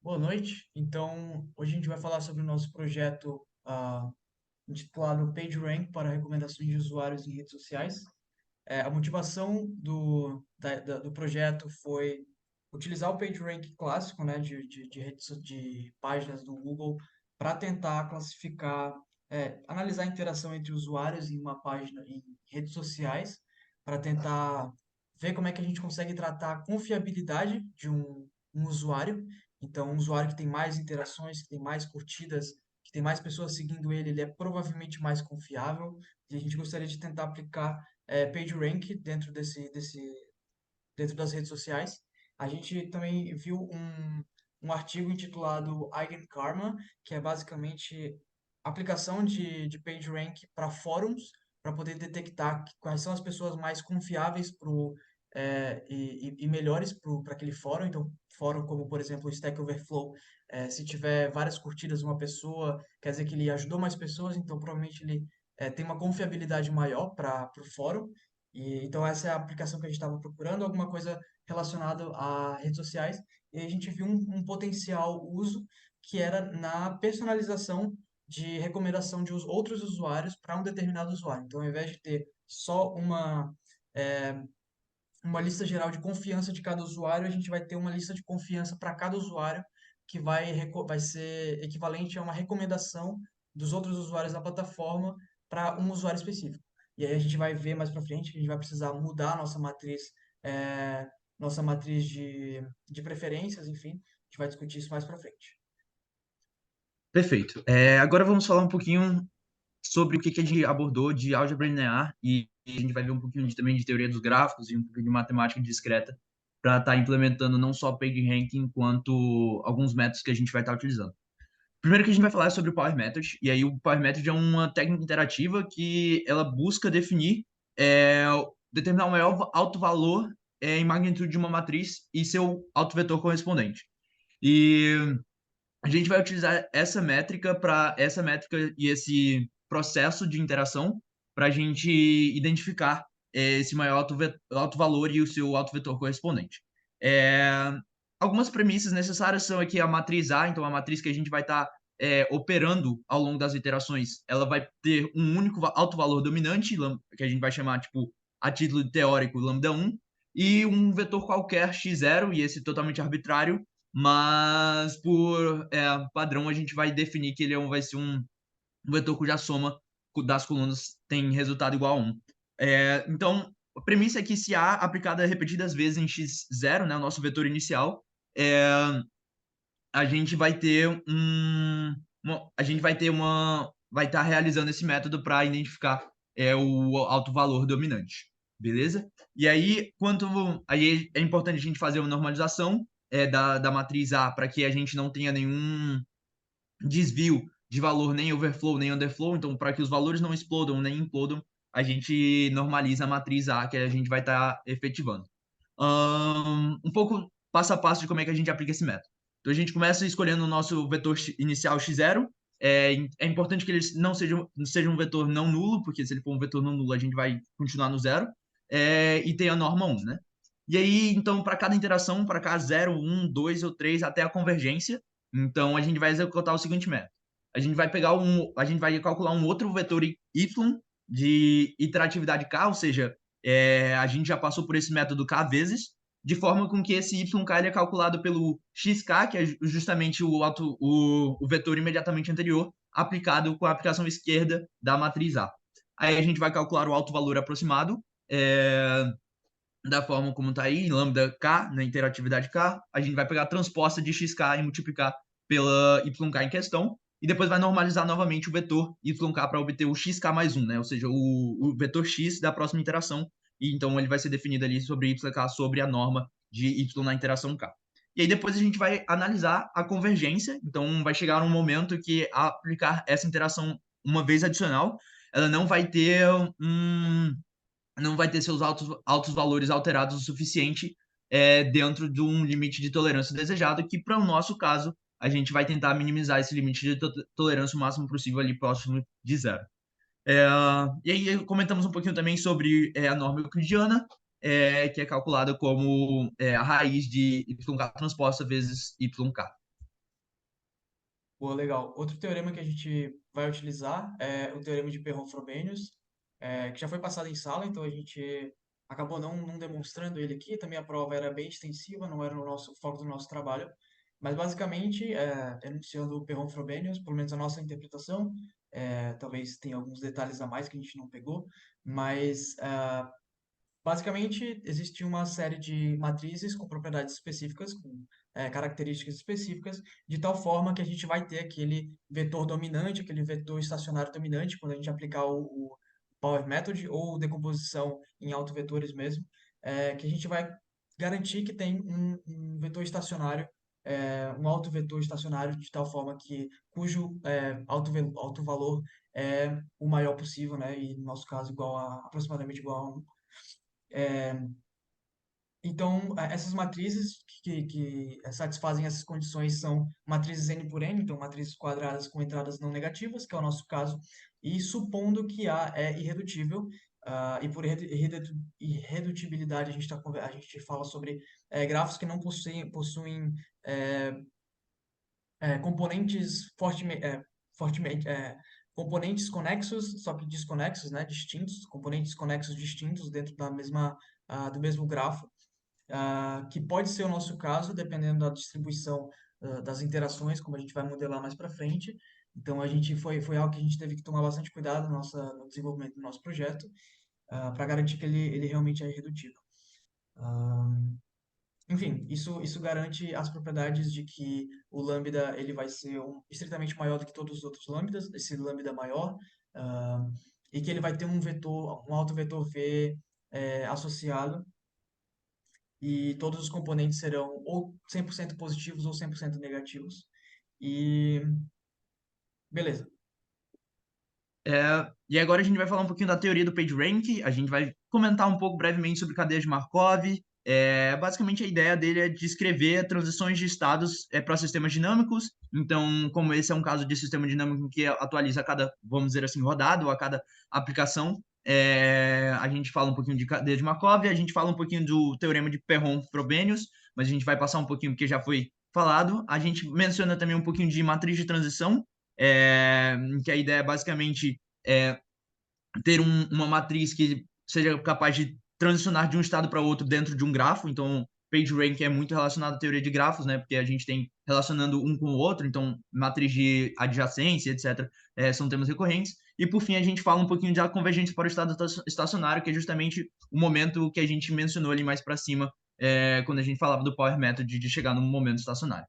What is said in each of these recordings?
Boa noite. Então, hoje a gente vai falar sobre o nosso projeto intitulado PageRank para recomendações de usuários em redes sociais. A motivação do projeto foi utilizar o PageRank clássico, né, de páginas do Google para tentar classificar, analisar a interação entre usuários em uma página em redes sociais, para tentar ver como é que a gente consegue tratar a confiabilidade de um usuário. Então, um usuário que tem mais interações, que tem mais curtidas, que tem mais pessoas seguindo ele, ele é provavelmente mais confiável. E a gente gostaria de tentar aplicar PageRank dentro das redes sociais. A gente também viu um artigo intitulado Eigenkarma, que é basicamente aplicação de PageRank para fóruns, para poder detectar quais são as pessoas mais confiáveis e melhores para aquele fórum. Então, fórum como, por exemplo, o Stack Overflow, se tiver várias curtidas de uma pessoa, quer dizer que ele ajudou mais pessoas, então provavelmente ele tem uma confiabilidade maior para o fórum. Então, essa é a aplicação que a gente estava procurando, alguma coisa relacionada a redes sociais. E a gente viu um potencial uso que era na personalização de recomendação de outros usuários para um determinado usuário. Então, ao invés de ter só é, uma lista geral de confiança de cada usuário, a gente vai ter uma lista de confiança para cada usuário que vai ser equivalente a uma recomendação dos outros usuários da plataforma para um usuário específico. E aí a gente vai ver mais para frente que a gente vai precisar mudar a é, nossa matriz de preferências, enfim, a gente vai discutir isso mais para frente. Perfeito. Agora vamos falar um pouquinho sobre o que a gente abordou de álgebra linear e a gente vai ver um pouquinho também de teoria dos gráficos e um pouquinho de matemática discreta para estar implementando não só o PageRank, quanto alguns métodos que a gente vai estar utilizando. Primeiro que a gente vai falar é sobre o Power Method, e aí o Power Method é uma técnica interativa que ela busca definir, é, determinar o maior alto valor em magnitude de uma matriz e seu autovetor correspondente. E a gente vai utilizar essa métrica e esse processo de interação para a gente identificar esse maior alto valor e o seu alto vetor correspondente. É, algumas premissas necessárias são aqui a matriz A, então a matriz que a gente vai estar operando ao longo das iterações, ela vai ter um único alto valor dominante, que a gente vai chamar, tipo, a título teórico, lambda 1, e um vetor qualquer x0, e esse totalmente arbitrário, mas por padrão a gente vai definir que ele vai ser um vetor cuja soma das colunas tem resultado igual a 1. Então, a premissa é que se A aplicada repetidas vezes em x0, né, o nosso vetor inicial, é, a gente vai ter a gente vai estar realizando esse método para identificar o alto valor dominante, beleza? E aí é importante a gente fazer uma normalização da matriz A para que a gente não tenha nenhum desvio de valor, nem overflow, nem underflow. Então, para que os valores não explodam nem implodam, a gente normaliza a matriz A que a gente vai estar efetivando. Um pouco passo a passo de como é que a gente aplica esse método. Então, a gente começa escolhendo o nosso vetor inicial x0. É importante que ele não seja um vetor não nulo, porque se ele for um vetor não nulo, a gente vai continuar no zero. E tem a norma 1, né? E aí, então, para cada interação, para cá 0, 1, 2 ou 3, até a convergência, então a gente vai executar o seguinte método. A gente vai calcular um outro vetor y de iteratividade k, ou seja, a gente já passou por esse método k vezes, de forma com que esse yk ele é calculado pelo xk, que é justamente o vetor imediatamente anterior, aplicado com a aplicação esquerda da matriz A. Aí a gente vai calcular o alto valor aproximado, da forma como está aí, em lambda k, na interatividade k, a gente vai pegar a transposta de xk e multiplicar pela yk em questão, e depois vai normalizar novamente o vetor yk para obter o xk mais 1, né? Ou seja, o vetor x da próxima interação, e então ele vai ser definido ali sobre yk sobre a norma de y na interação k. E aí depois a gente vai analisar a convergência, então vai chegar um momento que aplicar essa interação uma vez adicional, ela não vai ter seus altos valores alterados o suficiente dentro de um limite de tolerância desejado, que para o nosso caso, a gente vai tentar minimizar esse limite de tolerância o máximo possível ali próximo de zero. É, e aí comentamos um pouquinho também sobre a norma euclidiana, que é calculada como a raiz de yk transposta vezes yk. Pô, legal. Outro teorema que a gente vai utilizar é o teorema de Perron-Frobenius, que já foi passado em sala, então a gente acabou não demonstrando ele aqui. Também a prova era bem extensiva, não era o foco do nosso trabalho. Mas basicamente, enunciando o Perron-Frobenius, pelo menos a nossa interpretação, talvez tenha alguns detalhes a mais que a gente não pegou, mas basicamente, existe uma série de matrizes com propriedades específicas, com características específicas, de tal forma que a gente vai ter aquele vetor dominante, aquele vetor estacionário dominante, quando a gente aplicar o Power Method ou decomposição em autovetores mesmo, que a gente vai garantir que tem um vetor estacionário, um autovetor estacionário, de tal forma que cujo autovalor é o maior possível, né? E no nosso caso, aproximadamente igual a 1. Então, essas matrizes que satisfazem essas condições são matrizes N por N, então matrizes quadradas com entradas não negativas, que é o nosso caso, e supondo que A é irredutível, e por irredutibilidade a gente fala sobre grafos que não possuem é, componentes fortemente, componentes conexos, só que desconexos, né, distintos, componentes conexos distintos dentro do mesmo grafo, que pode ser o nosso caso, dependendo da distribuição das interações, como a gente vai modelar mais para frente. Então, foi algo que a gente teve que tomar bastante cuidado no desenvolvimento do nosso projeto, para garantir que ele realmente é irredutível. Enfim, isso garante as propriedades de que o lambda ele vai ser estritamente maior do que todos os outros lambdas, esse lambda maior, ah, e que ele vai ter um autovetor V associado, e todos os componentes serão ou 100% positivos ou 100% negativos. E beleza. E agora a gente vai falar um pouquinho da teoria do PageRank, a gente vai comentar um pouco brevemente sobre cadeia de Markov. Basicamente, a ideia dele é descrever transições de estados para sistemas dinâmicos. Então, como esse é um caso de sistema dinâmico que atualiza a cada, vamos dizer assim, rodada ou a cada aplicação, a gente fala um pouquinho de cadeia de Markov, a gente fala um pouquinho do teorema de Perron-Frobenius, mas a gente vai passar um pouquinho porque já foi falado. A gente menciona também um pouquinho de matriz de transição, que a ideia é basicamente ter uma matriz que seja capaz de transicionar de um estado para outro dentro de um grafo. Então, PageRank é muito relacionado à teoria de grafos, né? Porque a gente tem relacionando um com o outro, então matriz de adjacência, etc., são temas recorrentes. E por fim, a gente fala um pouquinho da convergência para o estado estacionário, que é justamente o momento que a gente mencionou ali mais para cima, quando a gente falava do Power Method de chegar no momento estacionário.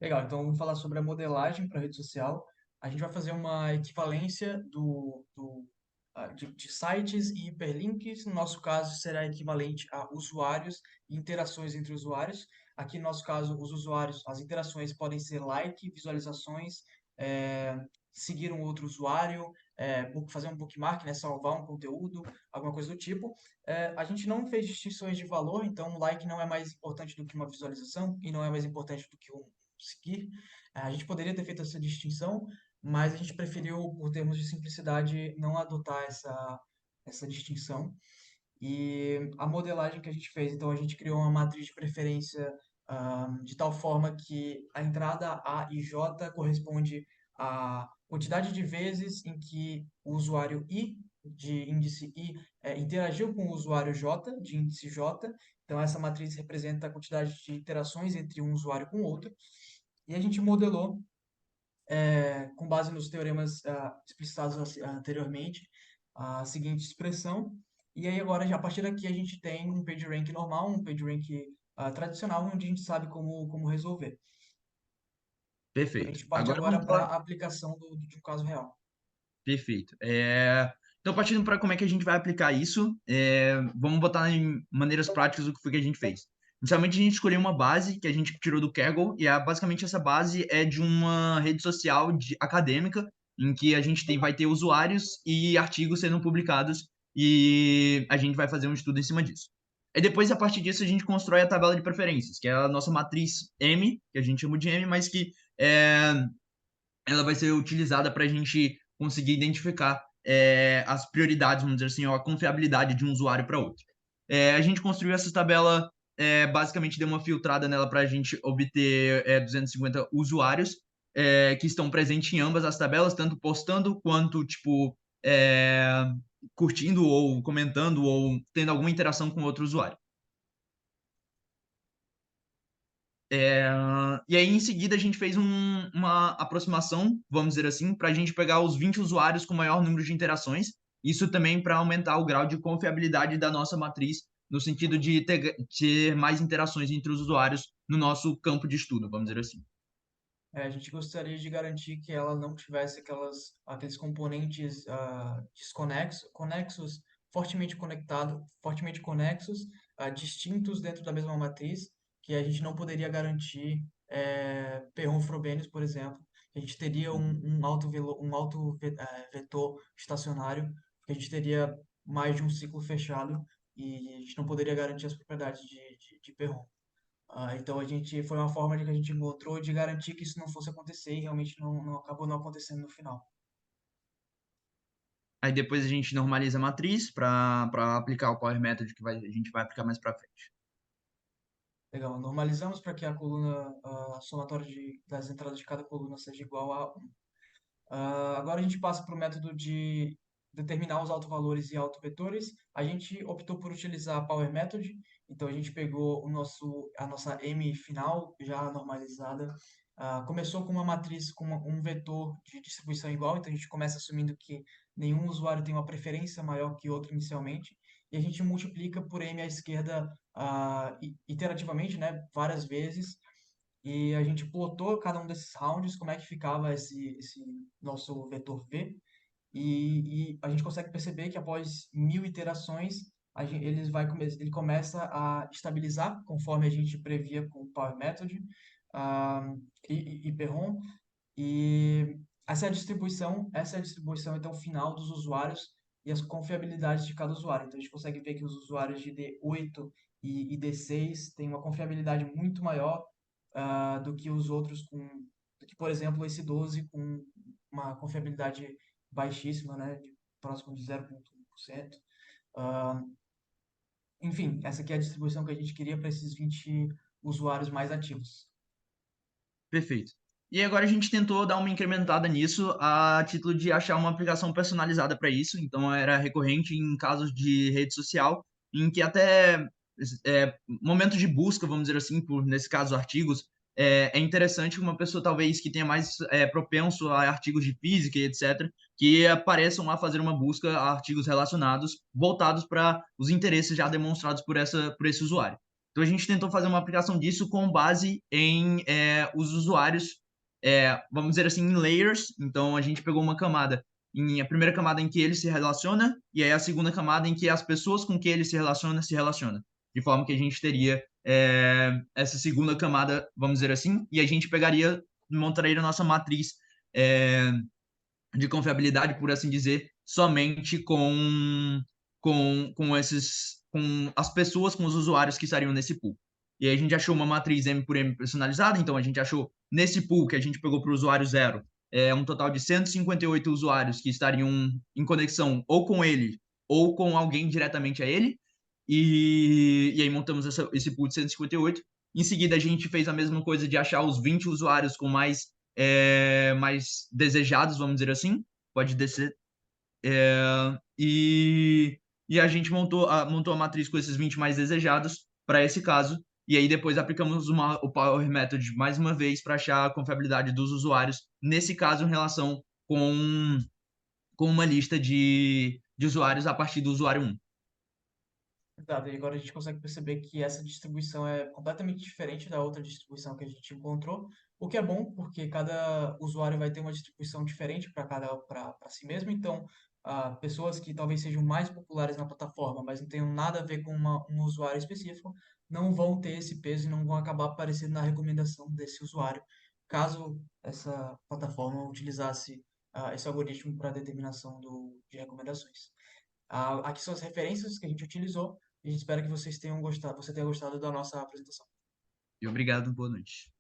Legal, então vamos falar sobre a modelagem para rede social. A gente vai fazer uma equivalência de sites e hiperlinks. No nosso caso, será equivalente a usuários e interações entre usuários. Aqui, no nosso caso, os usuários, as interações podem ser like, visualizações, é, seguir um outro usuário, fazer um bookmark, né, salvar um conteúdo, alguma coisa do tipo. A gente não fez distinções de valor, então um like não é mais importante do que uma visualização e não é mais importante do que um seguir. A gente poderia ter feito essa distinção, mas a gente preferiu, por termos de simplicidade, não adotar essa distinção. E a modelagem que a gente fez, então a gente criou uma matriz de preferência de tal forma que a entrada A e J corresponde à quantidade de vezes em que o usuário I, de índice I, interagiu com o usuário J, de índice J. Então, essa matriz representa a quantidade de interações entre um usuário com o outro. E a gente modelou, com base nos teoremas explicitados anteriormente, a seguinte expressão. E aí agora, a partir daqui, a gente tem um PageRank normal, um PageRank tradicional, onde a gente sabe como resolver. A Perfeito. gente parte Agora agora vamos para falar. a aplicação de um caso real. Perfeito. Então, partindo para como é que a gente vai aplicar isso, vamos botar em maneiras práticas o que foi que a gente fez. Inicialmente, a gente escolheu uma base que a gente tirou do Kaggle, e basicamente essa base é de uma rede social acadêmica, em que a gente vai ter usuários e artigos sendo publicados, e a gente vai fazer um estudo em cima disso. E depois, a partir disso, a gente constrói a tabela de preferências, que é a nossa matriz M, que a gente chama de M, mas que ela vai ser utilizada para a gente conseguir identificar as prioridades, vamos dizer assim, ou a confiabilidade de um usuário para outro. A gente construiu essa tabela, basicamente deu uma filtrada nela para a gente obter 250 usuários, que estão presentes em ambas as tabelas, tanto postando quanto, tipo, curtindo ou comentando ou tendo alguma interação com outro usuário. E aí, em seguida, a gente fez uma aproximação, vamos dizer assim, para a gente pegar os 20 usuários com maior número de interações. Isso também para aumentar o grau de confiabilidade da nossa matriz, no sentido de ter mais interações entre os usuários no nosso campo de estudo, vamos dizer assim. A gente gostaria de garantir que ela não tivesse aqueles componentes conexos, fortemente conexos, distintos dentro da mesma matriz, que a gente não poderia garantir Perron Frobenius, por exemplo. A gente teria Uhum. vetor estacionário, que a gente teria mais de um ciclo fechado e a gente não poderia garantir as propriedades de Perron. Então foi uma forma de que a gente encontrou de garantir que isso não fosse acontecer e realmente não acabou não acontecendo no final. Aí depois a gente normaliza a matriz para aplicar o Power Method a gente vai aplicar mais para frente. Legal, normalizamos para que a coluna, a somatória das entradas de cada coluna seja igual a 1. Agora a gente passa para o método de determinar os autovalores e autovetores. A gente optou por utilizar a Power Method, então a gente pegou a nossa M final já normalizada. Começou com uma matriz com um vetor de distribuição igual, então a gente começa assumindo que nenhum usuário tem uma preferência maior que outro inicialmente, e a gente multiplica por M à esquerda iterativamente, né, várias vezes, e a gente plotou cada um desses rounds, como é que ficava esse nosso vetor V, e a gente consegue perceber que após 1000 iterações, ele começa a estabilizar, conforme a gente previa com o Power Method ah, e Perron, e essa é a distribuição então final dos usuários e as confiabilidades de cada usuário. Então a gente consegue ver que os usuários de D8 e D6 têm uma confiabilidade muito maior do que os outros do que, por exemplo, esse 12 com uma confiabilidade baixíssima, né, próximo de 0,1%. Ah, Enfim, essa aqui é a distribuição que a gente queria para esses 20 usuários mais ativos. Perfeito. E agora a gente tentou dar uma incrementada nisso a título de achar uma aplicação personalizada para isso. Então era recorrente em casos de rede social, em que até momentos de busca, vamos dizer assim, por nesse caso artigos, é interessante uma pessoa talvez que tenha mais propenso a artigos de física e etc., que apareçam a fazer uma busca a artigos relacionados, voltados para os interesses já demonstrados por esse usuário. Então a gente tentou fazer uma aplicação disso com base em os usuários, vamos dizer assim, em layers. Então a gente pegou uma camada, a primeira camada em que ele se relaciona, e aí a segunda camada em que as pessoas com que ele se relaciona. De forma que a gente teria essa segunda camada, vamos dizer assim, e a gente montaria a nossa matriz é, de confiabilidade, por assim dizer, somente com as pessoas, com os usuários que estariam nesse pool. E aí a gente achou uma matriz M por M personalizada, então a gente achou nesse pool que a gente pegou para o usuário zero, um total de 158 usuários que estariam em conexão ou com ele ou com alguém diretamente a ele. E aí montamos esse pool de 158. Em seguida, a gente fez a mesma coisa de achar os 20 usuários com mais desejados, vamos dizer assim. Pode descer. E a gente montou a matriz com esses 20 mais desejados para esse caso. E aí depois aplicamos o Power Method mais uma vez para achar a confiabilidade dos usuários, nesse caso em relação com uma lista de usuários a partir do usuário 1. Exato, e agora a gente consegue perceber que essa distribuição é completamente diferente da outra distribuição que a gente encontrou, o que é bom, porque cada usuário vai ter uma distribuição diferente para si mesmo. Então, pessoas que talvez sejam mais populares na plataforma, mas não tenham nada a ver com um usuário específico, não vão ter esse peso e não vão acabar aparecendo na recomendação desse usuário, caso essa plataforma utilizasse esse algoritmo para determinação de recomendações. Aqui são as referências que a gente utilizou. A gente espera que você tenha gostado da nossa apresentação. E obrigado, boa noite.